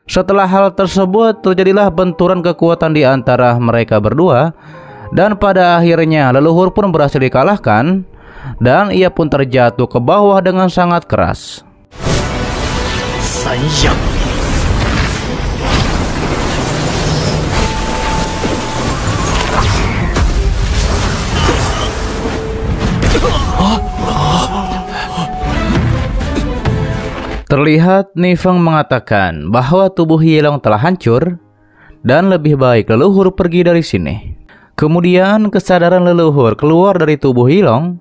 Setelah hal tersebut, terjadilah benturan kekuatan di antara mereka berdua, dan pada akhirnya leluhur pun berhasil dikalahkan, dan ia pun terjatuh ke bawah dengan sangat keras. Sanyang. Terlihat Nifeng mengatakan bahwa tubuh Yilong telah hancur dan lebih baik leluhur pergi dari sini. Kemudian kesadaran leluhur keluar dari tubuh Yilong.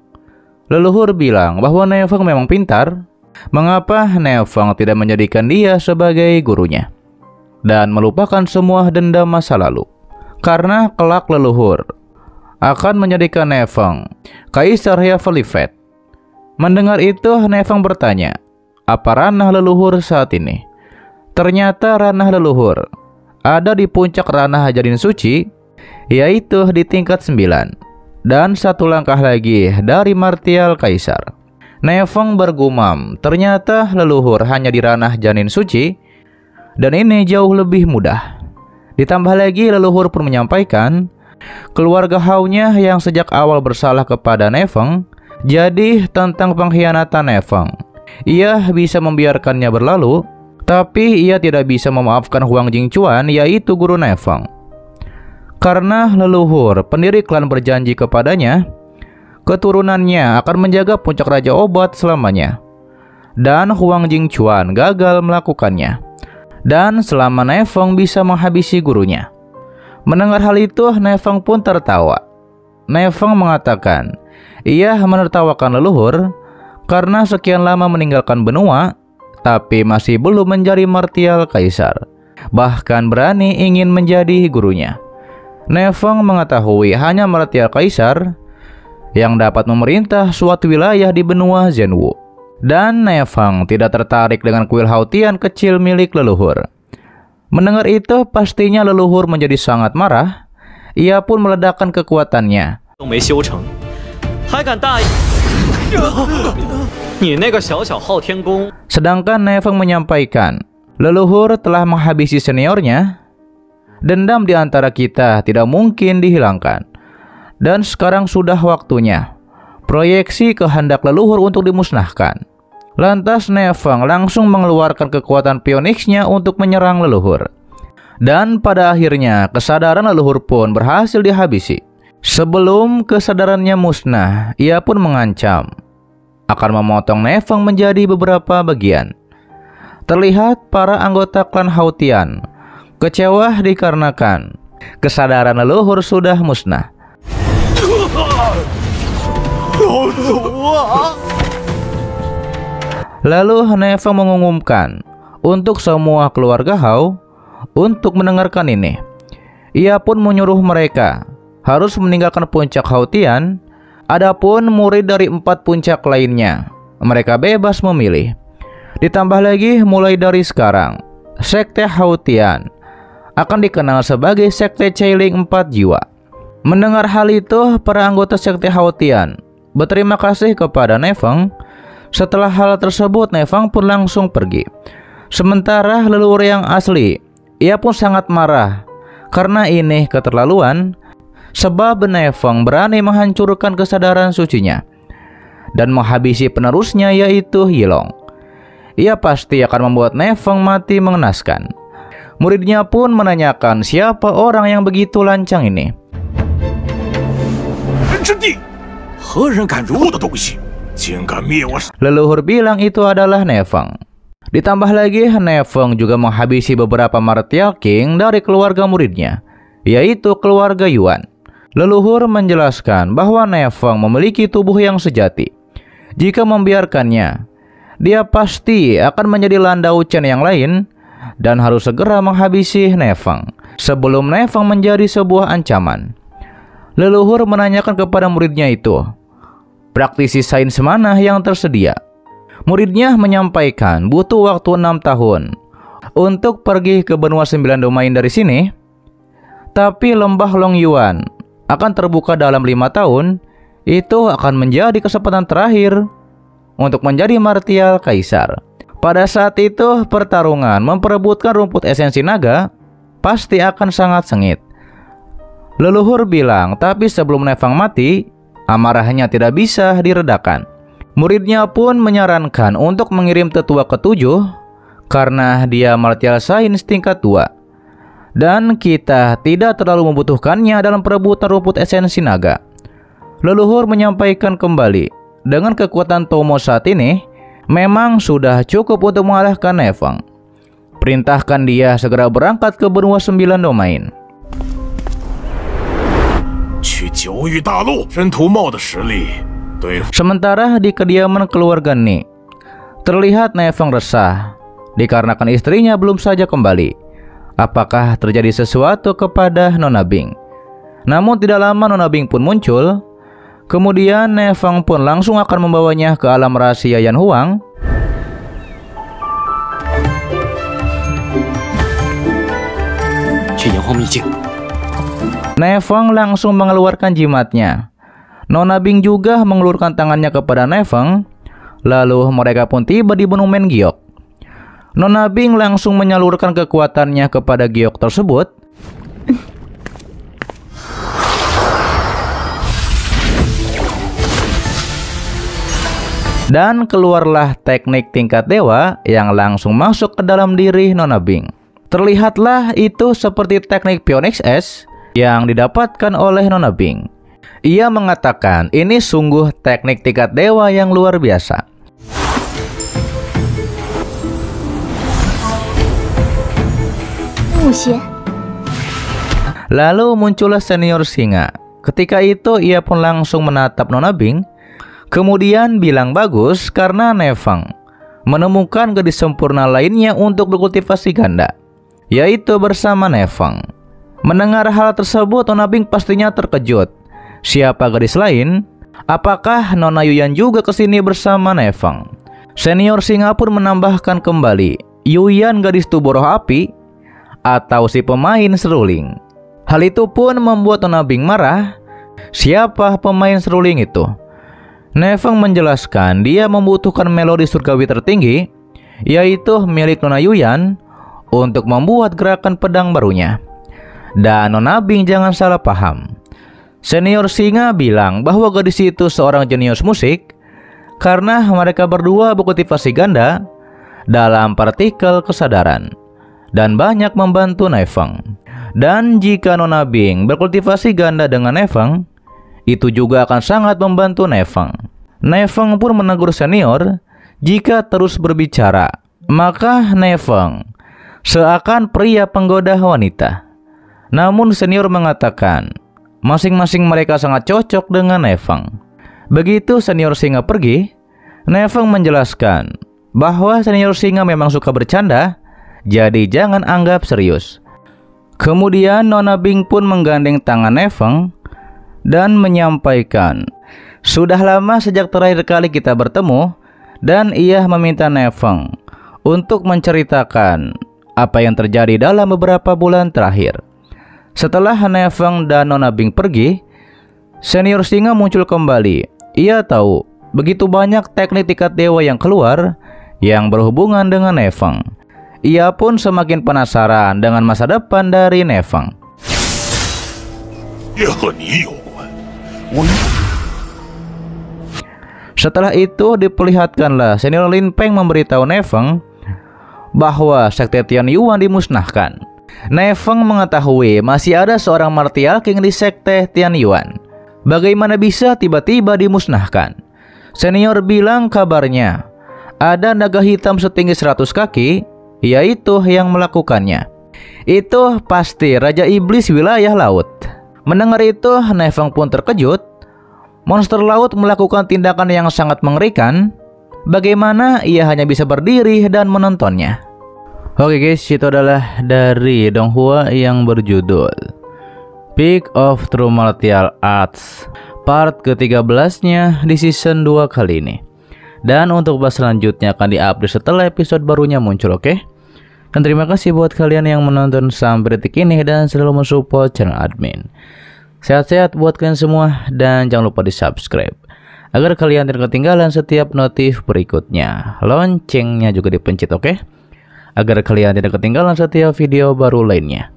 Leluhur bilang bahwa Nifeng memang pintar. Mengapa Nifeng tidak menjadikan dia sebagai gurunya dan melupakan semua dendam masa lalu? Karena kelak leluhur akan menjadikan Nifeng Kaisar Yavelifet. Mendengar itu, Nifeng bertanya, apa ranah leluhur saat ini? Ternyata ranah leluhur ada di puncak ranah Jadin Suci, yaitu di tingkat 9, dan satu langkah lagi dari martial kaisar. Nifeng bergumam, ternyata leluhur hanya di ranah Janin Suci, dan ini jauh lebih mudah. Ditambah lagi leluhur pun menyampaikan, keluarga Haunya yang sejak awal bersalah kepada Nifeng, jadi tentang pengkhianatan Nifeng. Ia bisa membiarkannya berlalu, tapi ia tidak bisa memaafkan Huang Jingchuan, yaitu guru Nifeng. Karena leluhur pendiri klan berjanji kepadanya, keturunannya akan menjaga puncak Raja Obat selamanya. Dan Huang Jingchuan gagal melakukannya. Dan selama Nifeng bisa menghabisi gurunya. Mendengar hal itu, Nifeng pun tertawa. Nifeng mengatakan, ia menertawakan leluhur karena sekian lama meninggalkan benua, tapi masih belum menjadi martial kaisar, bahkan berani ingin menjadi gurunya. Nifeng mengetahui hanya martial kaisar yang dapat memerintah suatu wilayah di benua Zhenwu, dan Nifeng tidak tertarik dengan kuil Haotian kecil milik leluhur. Mendengar itu, pastinya leluhur menjadi sangat marah. Ia pun meledakkan kekuatannya. Sedangkan Nifeng menyampaikan, leluhur telah menghabisi seniornya. Dendam di antara kita tidak mungkin dihilangkan. Dan sekarang sudah waktunya proyeksi kehendak leluhur untuk dimusnahkan. Lantas Nifeng langsung mengeluarkan kekuatan Phoenix-nya untuk menyerang leluhur. Dan pada akhirnya kesadaran leluhur pun berhasil dihabisi. Sebelum kesadarannya musnah, ia pun mengancam akan memotong Nifeng menjadi beberapa bagian. Terlihat para anggota klan Haotian kecewa dikarenakan kesadaran leluhur sudah musnah. Lalu Nifeng mengumumkan untuk semua keluarga Hao untuk mendengarkan ini. Ia pun menyuruh mereka harus meninggalkan puncak Haotian. Adapun murid dari 4 puncak lainnya, mereka bebas memilih. Ditambah lagi, mulai dari sekarang, Sekte Haotian akan dikenal sebagai Sekte Cailing 4 Jiwa. Mendengar hal itu, para anggota Sekte Haotian berterima kasih kepada Nifeng. Setelah hal tersebut, Nifeng pun langsung pergi. Sementara leluhur yang asli, ia pun sangat marah karena ini keterlaluan. Sebab Nifeng berani menghancurkan kesadaran sucinya dan menghabisi penerusnya, yaitu Yilong. Ia pasti akan membuat Nifeng mati mengenaskan. Muridnya pun menanyakan siapa orang yang begitu lancang ini. Leluhur bilang itu adalah Nifeng. Ditambah lagi, Nifeng juga menghabisi beberapa martial king dari keluarga muridnya, yaitu keluarga Yuan. Leluhur menjelaskan bahwa Nifeng memiliki tubuh yang sejati. Jika membiarkannya, dia pasti akan menjadi Landau Chen yang lain dan harus segera menghabisi Nifeng sebelum Nifeng menjadi sebuah ancaman. Leluhur menanyakan kepada muridnya itu, praktisi sains mana yang tersedia? Muridnya menyampaikan butuh waktu 6 tahun untuk pergi ke benua 9 domain dari sini, tapi lembah Long Yuan akan terbuka dalam 5 tahun. Itu akan menjadi kesempatan terakhir untuk menjadi martial kaisar. Pada saat itu pertarungan memperebutkan rumput esensi naga pasti akan sangat sengit. Leluhur bilang, tapi sebelum Nefang mati, amarahnya tidak bisa diredakan. Muridnya pun menyarankan untuk mengirim tetua ketujuh karena dia martial science tingkat 2. Dan kita tidak terlalu membutuhkannya dalam perebutan rumput esensi naga. Leluhur menyampaikan kembali, dengan kekuatan Tomo saat ini, memang sudah cukup untuk mengalahkan Nefang. Perintahkan dia segera berangkat ke benua 9 domain. Sementara di kediaman keluarga Ni, terlihat Nefang resah dikarenakan istrinya belum saja kembali. Apakah terjadi sesuatu kepada Nona Bing? Namun tidak lama Nona Bing pun muncul. Kemudian Nefang pun langsung akan membawanya ke alam rahasia Yan Huang. Nefang langsung mengeluarkan jimatnya. Nona Bing juga mengelurkan tangannya kepada Nefang. Lalu mereka pun tiba di monumen giok. Nona Bing langsung menyalurkan kekuatannya kepada giok tersebut. Dan keluarlah teknik tingkat dewa yang langsung masuk ke dalam diri Nona Bing. Terlihatlah itu seperti teknik Phoenix S yang didapatkan oleh Nona Bing. Ia mengatakan ini sungguh teknik tingkat dewa yang luar biasa. Lalu muncullah senior singa. Ketika itu ia pun langsung menatap Nona Bing. Kemudian bilang bagus karena Nefang menemukan gadis sempurna lainnya untuk berkultivasi ganda, yaitu bersama Nefang. Mendengar hal tersebut, Nona Bing pastinya terkejut. Siapa gadis lain? Apakah Nona Yuyan juga kesini bersama Nefang? Senior singa pun menambahkan kembali, Yuyan gadis tubuh roh api atau si pemain seruling. Hal itu pun membuat Nona Bing marah. Siapa pemain seruling itu? Nefang menjelaskan dia membutuhkan melodi surgawi tertinggi, yaitu milik Nona Yuyan, untuk membuat gerakan pedang barunya. Dan Nona Bing jangan salah paham. Senior singa bilang bahwa gadis itu seorang jenius musik karena mereka berdua berkultivasi ganda dalam partikel kesadaran dan banyak membantu Nefang. Dan jika Nona Bing berkultivasi ganda dengan Nefang, itu juga akan sangat membantu Nefang. Nefang pun menegur senior, jika terus berbicara, maka Nefang seakan pria penggoda wanita. Namun senior mengatakan, masing-masing mereka sangat cocok dengan Nefang. Begitu senior singa pergi, Nefang menjelaskan bahwa senior singa memang suka bercanda, jadi jangan anggap serius. Kemudian Nona Bing pun menggandeng tangan Nefang dan menyampaikan, sudah lama sejak terakhir kali kita bertemu, dan ia meminta Nefang untuk menceritakan apa yang terjadi dalam beberapa bulan terakhir. Setelah Nefang dan Nona Bing pergi, senior singa muncul kembali. Ia tahu begitu banyak teknik tingkat dewa yang keluar yang berhubungan dengan Nefang. Ia pun semakin penasaran dengan masa depan dari Nefang. Setelah itu diperlihatkanlah senior Lin Peng memberitahu Nefang bahwa sekte Tian Yuan dimusnahkan. Nefang mengetahui masih ada seorang martial king di sekte Tian Yuan. Bagaimana bisa tiba-tiba dimusnahkan? Senior bilang kabarnya ada naga hitam setinggi 100 kaki, yaitu yang melakukannya. Itu pasti Raja Iblis wilayah laut. Mendengar itu, Nefang pun terkejut. Monster laut melakukan tindakan yang sangat mengerikan. Bagaimana ia hanya bisa berdiri dan menontonnya? Oke guys, itu adalah dari Donghua yang berjudul Peak of True Martial Arts part ke-13-nya di season 2 kali ini. Dan untuk bahas selanjutnya akan diupdate setelah episode barunya muncul, oke? Dan terima kasih buat kalian yang menonton sampai detik ini dan selalu mensupport channel admin. Sehat-sehat buat kalian semua dan jangan lupa di subscribe agar kalian tidak ketinggalan setiap notif berikutnya. Loncengnya juga dipencet, oke? Agar kalian tidak ketinggalan setiap video baru lainnya.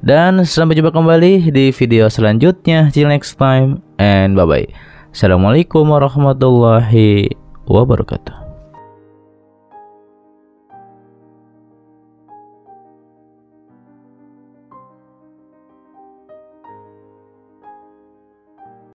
Dan sampai jumpa kembali di video selanjutnya. Till next time and bye-bye. Assalamualaikum warahmatullahi wabarakatuh.